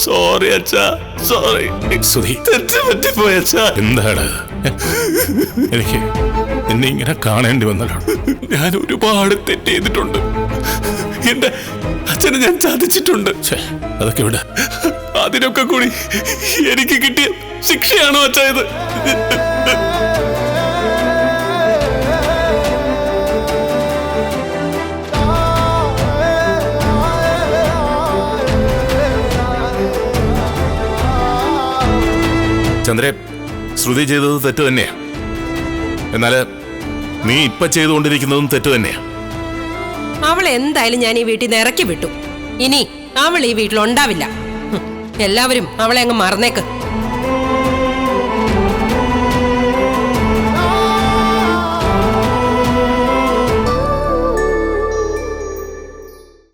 Sorry അച്ഛാ, sorry. Sudhi, തെറ്റ് പറ്റിപ്പോയി അച്ഛാ. എന്താണ്? എനിക്ക് എന്നെ ഇങ്ങനെ കാണേണ്ടി വന്നല്ലോ. ഞാൻ ഒരുപാട് തെറ്റ് ചെയ്തിട്ടുണ്ട്. എന്റെ അച്ഛനെ ഞാൻ ചതിച്ചിട്ടുണ്ട്. അതൊക്കെ ഇവിടെ അതിനൊക്കെ കൂടി എനിക്ക് കിട്ടിയ ശിക്ഷയാണോ അച്ഛാ ഇത്? ചന്ദ്രേ, ശ്രുതി ചെയ്തത് തെറ്റ് തന്നെയാ. എന്നാല് നീ ഇപ്പൊ ചെയ്തുകൊണ്ടിരിക്കുന്നതും തെറ്റ് തന്നെയാ. അവൾ എന്തായാലും ഞാൻ ഈ വീട്ടിൽ നിന്ന് ഇറക്കി വിട്ടു. ഇനി അവൾ ഈ വീട്ടിലുണ്ടാവില്ല. എല്ലാവരും അവളെ അങ്ങ് മറന്നേക്ക്.